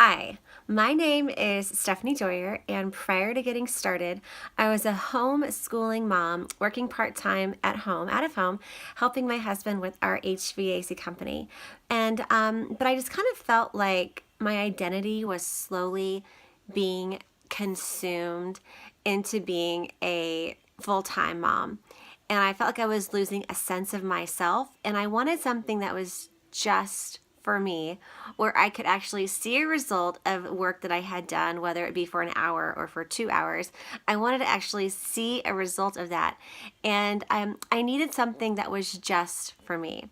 Hi, my name is Stephanie Joyer, and prior to getting started, I was a homeschooling mom working part-time at home, out of home, helping my husband with our HVAC company. But I just kind of felt like my identity was slowly being consumed into being a full-time mom. And I felt like I was losing a sense of myself, and I wanted something that was just for me, where I could actually see a result of work that I had done, whether it be for an hour or for 2 hours. I wanted to actually see a result of that. And I needed something that was just for me.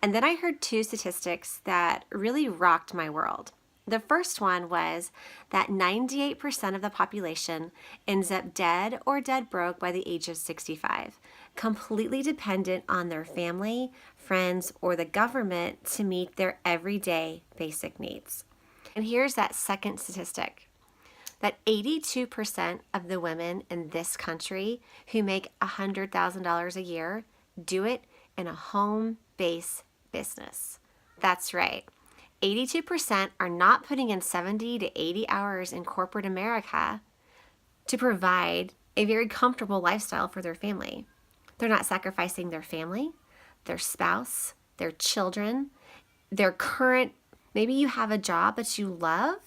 And then I heard two statistics that really rocked my world. The first one was that 98% of the population ends up dead or dead broke by the age of 65, completely dependent on their family, friends, or the government to meet their everyday basic needs. And here's that second statistic, that 82% of the women in this country who make $100,000 a year do it in a home-based business. That's right. 82% are not putting in 70 to 80 hours in corporate America to provide a very comfortable lifestyle for their family. They're not sacrificing their family, their spouse, their children, their current, maybe you have a job that you love,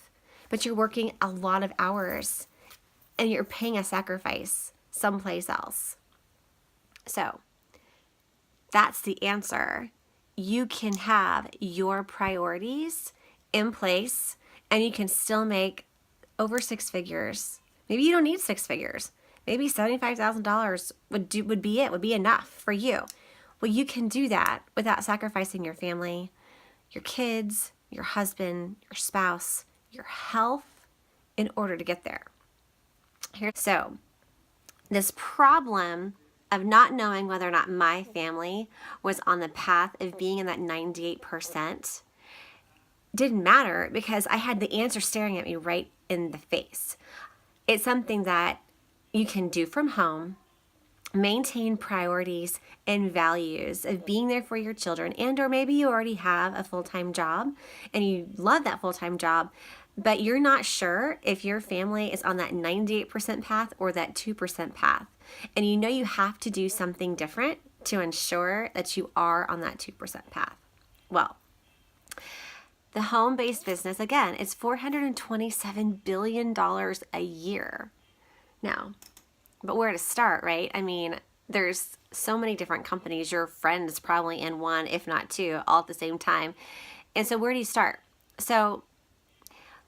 but you're working a lot of hours and you're paying a sacrifice someplace else. So that's the answer. You can have your priorities in place and you can still make over six figures. Maybe you don't need six figures. Maybe $75,000 would be enough for you. Well, you can do that without sacrificing your family, your kids, your husband, your spouse, your health in order to get there. So this problem of not knowing whether or not my family was on the path of being in that 98% didn't matter because I had the answer staring at me right in the face. It's something that you can do from home, maintain priorities and values of being there for your children, and or maybe you already have a full-time job and you love that full-time job, but you're not sure if your family is on that 98% path or that 2% path. And you know you have to do something different to ensure that you are on that 2% path. Well, the home-based business, again, it's $427 billion a year. Now, but where to start, right? I mean, there's so many different companies. Your friend is probably in one, if not two, all at the same time. And so where do you start? So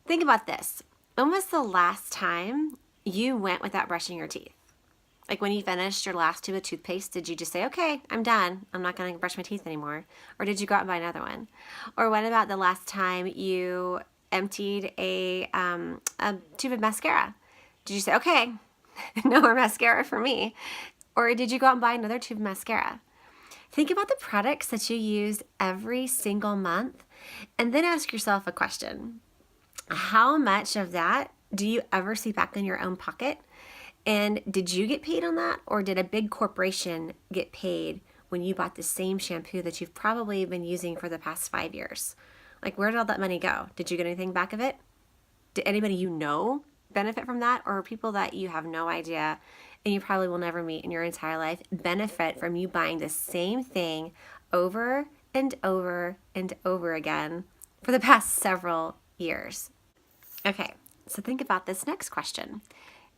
think about this. When was the last time you went without brushing your teeth? Like when you finished your last tube of toothpaste, did you just say, okay, I'm done. I'm not going to brush my teeth anymore? Or did you go out and buy another one? Or what about the last time you emptied a tube of mascara? Did you say, okay, no more mascara for me? Or did you go out and buy another tube of mascara? Think about the products that you use every single month and then ask yourself a question. How much of that do you ever see back in your own pocket? And did you get paid on that? Or did a big corporation get paid when you bought the same shampoo that you've probably been using for the past 5 years? Like, where did all that money go? Did you get anything back of it? Did anybody you know benefit from that? Or people that you have no idea and you probably will never meet in your entire life benefit from you buying the same thing over and over and over again for the past several years? Okay, so think about this next question.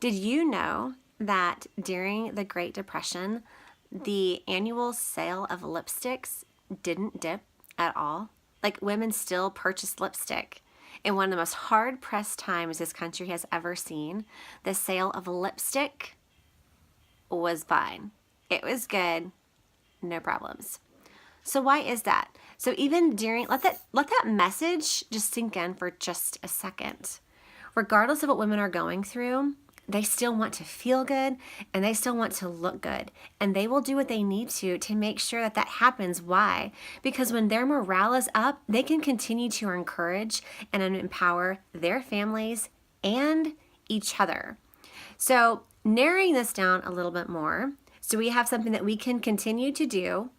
Did you know that during the Great Depression, the annual sale of lipsticks didn't dip at all? Like, women still purchased lipstick. In one of the most hard-pressed times this country has ever seen, the sale of lipstick was fine. It was good, no problems. So why is that? So even during, let that message just sink in for just a second. Regardless of what women are going through, they still want to feel good and they still want to look good. And they will do what they need to make sure that that happens. Why? Because when their morale is up, they can continue to encourage and empower their families and each other. So narrowing this down a little bit more, so we have something that we can continue to do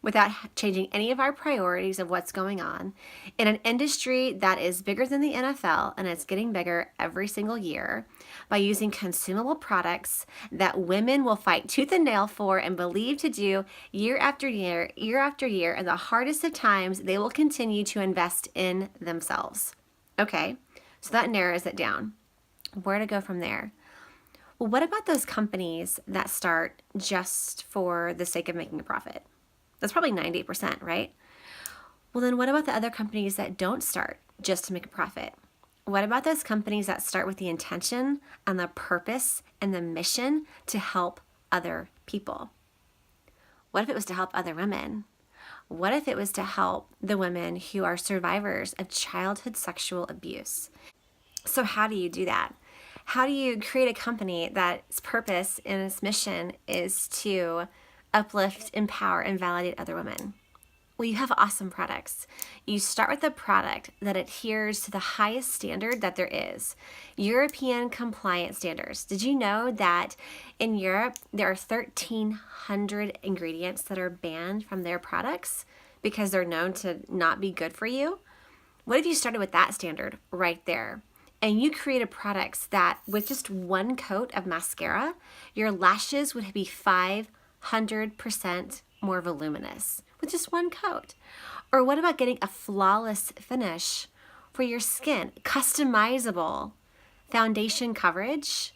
without changing any of our priorities of what's going on in an industry that is bigger than the NFL and it's getting bigger every single year by using consumable products that women will fight tooth and nail for and believe to do year after year, year after year, and the hardest of times, they will continue to invest in themselves. Okay, so that narrows it down. Where to go from there? Well, what about those companies that start just for the sake of making a profit? That's probably 90%, right? Well, then what about the other companies that don't start just to make a profit? What about those companies that start with the intention and the purpose and the mission to help other people? What if it was to help other women? What if it was to help the women who are survivors of childhood sexual abuse? So how do you do that? How do you create a company that its purpose and its mission is to uplift, empower, and validate other women? Well, you have awesome products. You start with a product that adheres to the highest standard that there is, European compliant standards. Did you know that in Europe, there are 1,300 ingredients that are banned from their products because they're known to not be good for you? What if you started with that standard right there? And you created products that with just one coat of mascara, your lashes would be 500% more voluminous with just one coat. Or what about getting a flawless finish for your skin? Customizable foundation coverage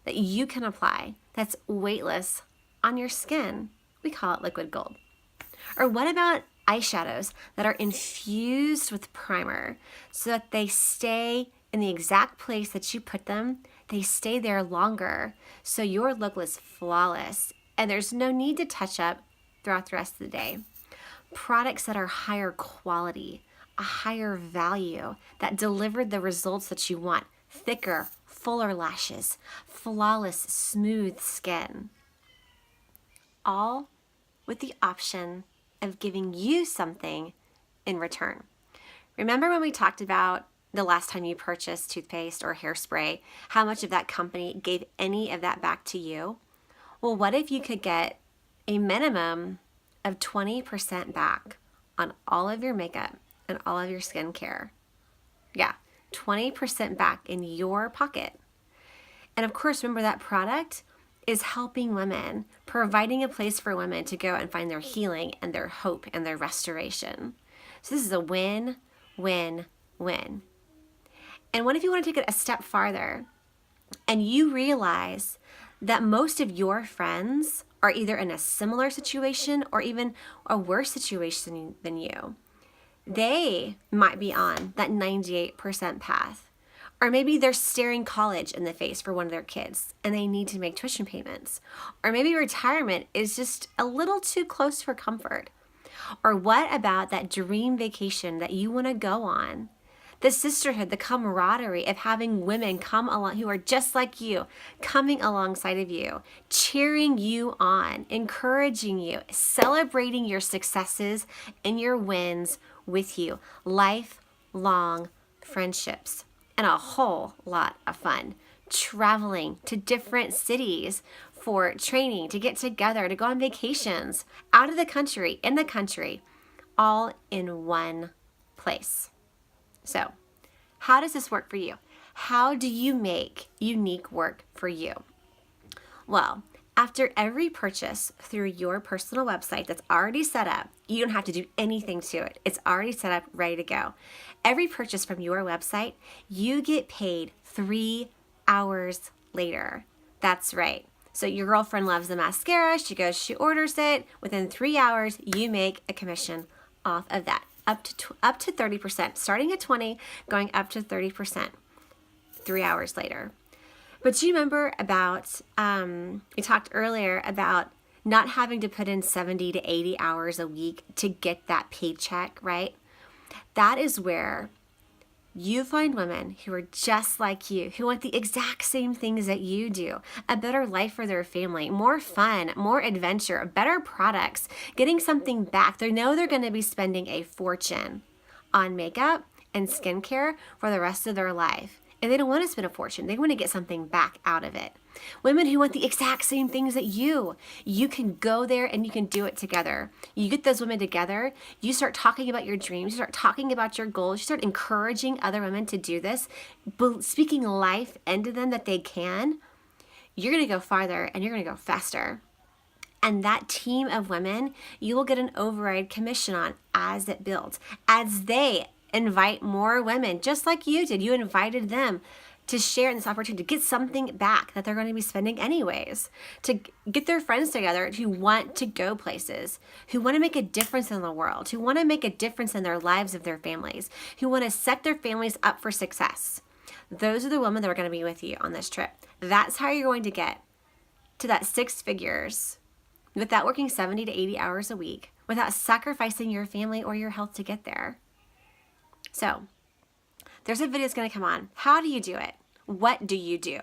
that you can apply that's weightless on your skin. We call it liquid gold. Or what about eyeshadows that are infused with primer so that they stay in the exact place that you put them? They stay there longer, so your look was flawless and there's no need to touch up throughout the rest of the day. Products that are higher quality, a higher value, that deliver the results that you want: thicker, fuller lashes, flawless, smooth skin, all with the option of giving you something in return. Remember when we talked about the last time you purchased toothpaste or hairspray, how much of that company gave any of that back to you? Well, what if you could get a minimum of 20% back on all of your makeup and all of your skincare? Yeah, 20% back in your pocket. And of course, remember that product is helping women, providing a place for women to go and find their healing and their hope and their restoration. So this is a win, win, win. And what if you want to take it a step farther and you realize that most of your friends are either in a similar situation or even a worse situation than you? They might be on that 98% path. Or maybe they're staring college in the face for one of their kids and they need to make tuition payments. Or maybe retirement is just a little too close for comfort. Or what about that dream vacation that you want to go on? The sisterhood, the camaraderie of having women come along who are just like you, coming alongside of you, cheering you on, encouraging you, celebrating your successes and your wins with you. Lifelong friendships and a whole lot of fun. Traveling to different cities for training, to get together, to go on vacations, out of the country, in the country, all in one place. So, how does this work for you? How do you make unique work for you? Well, after every purchase through your personal website that's already set up, you don't have to do anything to it. It's already set up, ready to go. Every purchase from your website, you get paid 3 hours later. That's right. So your girlfriend loves the mascara. She goes, she orders it. Within 3 hours, you make a commission off of that. Up to 30%, starting at 20, going up to 30%, 3 hours later. But do you remember about, we talked earlier about not having to put in 70 to 80 hours a week to get that paycheck, right? That is where you find women who are just like you, who want the exact same things that you do, a better life for their family, more fun, more adventure, better products, getting something back. They know they're going to be spending a fortune on makeup and skincare for the rest of their life. and they don't want to spend a fortune. They want to get something back out of it. Women who want the exact same things that you can go there and you can do it together. You get those women together, you start talking about your dreams, you start talking about your goals, you start encouraging other women to do this, speaking life into them that they can. You're going to go farther and you're going to go faster. And that team of women, you will get an override commission on as it builds, as they invite more women, just like you did. You invited them to share in this opportunity, to get something back that they're going to be spending anyways, to get their friends together who want to go places, who want to make a difference in the world, who want to make a difference in their lives of their families, who want to set their families up for success. Those are the women that are going to be with you on this trip. That's how you're going to get to that 6 figures without working 70 to 80 hours a week, without sacrificing your family or your health to get there. So there's a video that's going to come on. How do you do it? What do you do?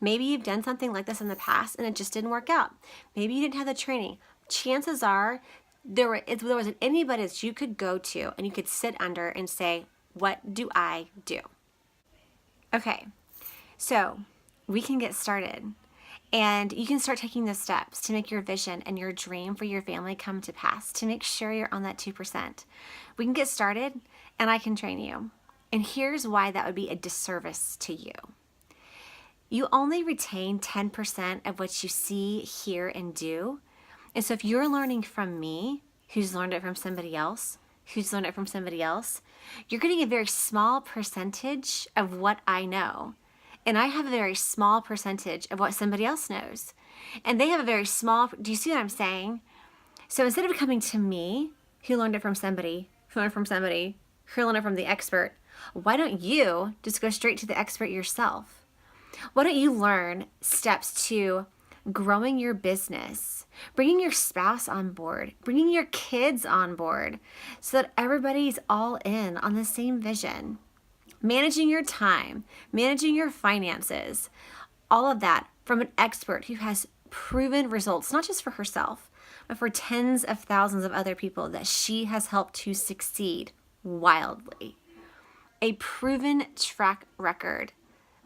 Maybe you've done something like this in the past and it just didn't work out. Maybe you didn't have the training. Chances are there wasn't anybody that you could go to and you could sit under and say, what do I do? Okay, so we can get started. And you can start taking the steps to make your vision and your dream for your family come to pass, to make sure you're on that 2%. We can get started and I can train you. And here's why that would be a disservice to you. You only retain 10% of what you see, hear, and do. And so if you're learning from me, who's learned it from somebody else, who's learned it from somebody else, you're getting a very small percentage of what I know. And I have a very small percentage of what somebody else knows. And they have a very small, do you see what I'm saying? So instead of coming to me, who learned it from somebody, who learned from somebody, who learned it from the expert, why don't you just go straight to the expert yourself? Why don't you learn steps to growing your business, bringing your spouse on board, bringing your kids on board so that everybody's all in on the same vision? Managing your time, managing your finances, all of that from an expert who has proven results, not just for herself, but for tens of thousands of other people that she has helped to succeed wildly. A proven track record,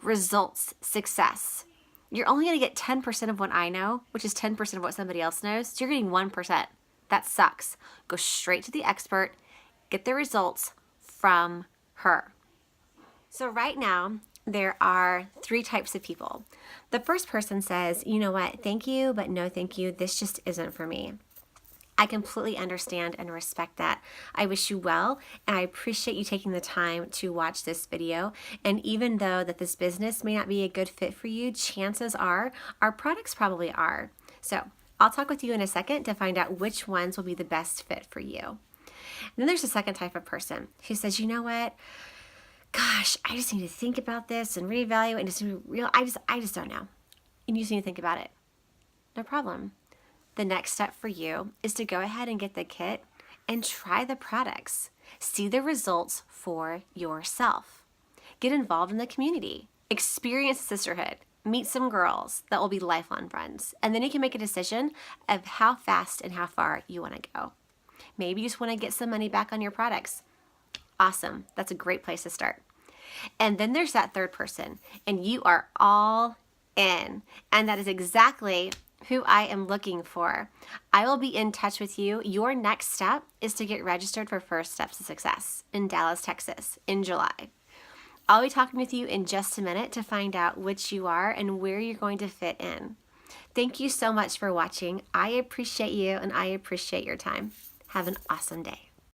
results, success. You're only going to get 10% of what I know, which is 10% of what somebody else knows. So you're getting 1%. That sucks. Go straight to the expert, get the results from her. So right now, there are 3 types of people. The first person says, you know what, thank you, but no thank you. This just isn't for me. I completely understand and respect that. I wish you well, and I appreciate you taking the time to watch this video. And even though that this business may not be a good fit for you, chances are our products probably are. So I'll talk with you in a second to find out which ones will be the best fit for you. And then there's a second type of person who says, you know what? Gosh, I just need to think about this and reevaluate and just I just don't know. And you just need to think about it. No problem. The next step for you is to go ahead and get the kit and try the products. See the results for yourself. Get involved in the community. Experience sisterhood. Meet some girls that will be lifelong friends. And then you can make a decision of how fast and how far you want to go. Maybe you just want to get some money back on your products. Awesome. That's a great place to start. And then there's that third person, and you are all in. And that is exactly who I am looking for. I will be in touch with you. Your next step is to get registered for First Steps to Success in Dallas, Texas in July. I'll be talking with you in just a minute to find out which you are and where you're going to fit in. Thank you so much for watching. I appreciate you and I appreciate your time. Have an awesome day.